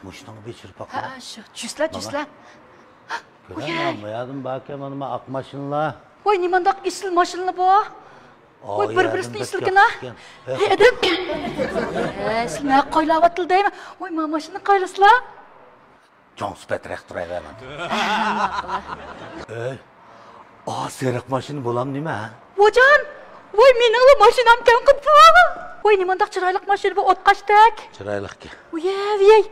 Muştunu geçirip bak. Ha, şu cüsler. Göremem bu yadım bakayım hanıma ak maşınla. Oy nimandak isil maşınla bu. Oy bir-birisini isilgina. Hey adam. Silme qoylavatıl deymi? Oy ma maşını qayrısla. Jones Petrek durayverman. Serik maşını bulam nima ha? Vojan. Oy meni maşinam kan qıptı. Oy nimandak çıraylık maşını bu ot qaçtak. Çıraylık ki. Oy vey.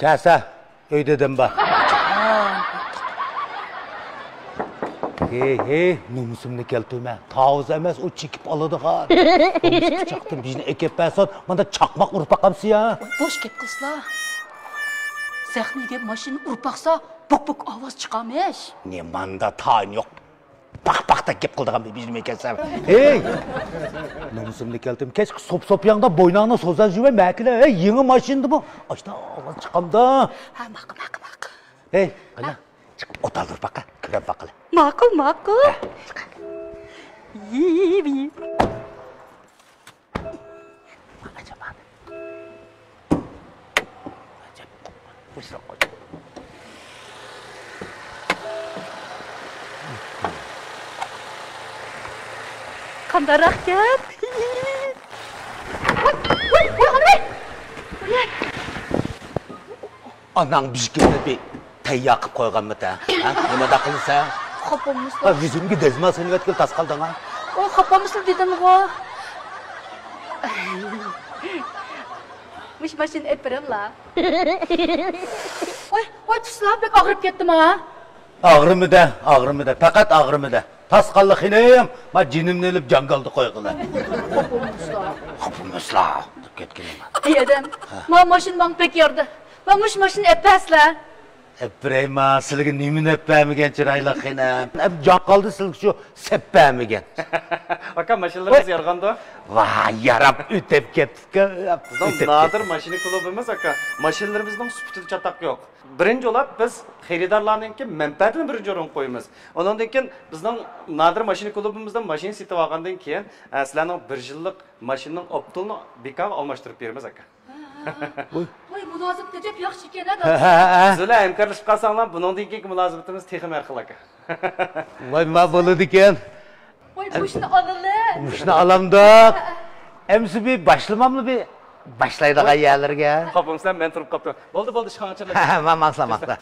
Kasa, öydedim bak. Hey, numusumni keltirme. Tavuz emas, o çekip aladı ha. Onu çaktım, bizini ekip benson, bana çakmak urup bakamsı ya. Boş gep kızla. Sahnege maşını urup baksa, bok avaz çıkamış. Ne manda tayin yok. Bak da gep kıldığım bir bizim ekesem. Hey! Numusumni keltirme. Keşke sop yanında boynağına sozan jüve mekile. Hey, yeni maşındı bu. Açta avaz çıkamdı. Ha, mak. Hey, kala. Çık, otaldır baka, kürem bakala. Makul. İyi. Acaba. Bu sıra koy. Kandarak gel. Oy, Andrei. Anan bizimkine bir tayyakıp koygan mı da? Nima da kılsa? Xapamızla. Ha, yüzümge dezma seni vetkil tas kaldın ha? Oy, xapamızla dedim o. Mış maşın etperim la. Oy, tüslap bek ağrıp kettim ha. Ağrımı da. Fakat ağrımı da. Tas kaldı xineyim. Ma cinimni elip jangaldı koygular. Xapımızla. Ketkenim ha. Ey adam, ma maşın bana pek yardı. Ma mış maşın etpesla. Ebreyma, silgi nimin öppämigen çırayla xinem. Jan kaldı silgi şu seppämigen. Aka maşinlarımız yarğandı. Vay yaram ütep kettik. Bizden nadir maşini klubumuz aka. Maşinlerimizden süpütü çatak yok. Birinci olap biz xeridarlarınki menfaatini birinci orun koyumuz. Ondan keyin bizden nadir maşini klubumuzdan maşin sitip algandan keyin sizlarning 1 yillik maşinning optulni bekab almashtırıp beramiz aka. Oy, münazip dejep yaxshi ekan-a. Sizlar hamkorlashib qolsanglar, buningdan keyingi munosabatimiz texim arqil aka. Vay ma bo'ladi ekan. Oy, bushni olalım. Shuni olamda. Emsi bir başlamamlı bir başlaydigan yerlarga. Qopimizdan men turib qopdim. Bo'ldi, ishxonachilar. Ha, men maslamatda.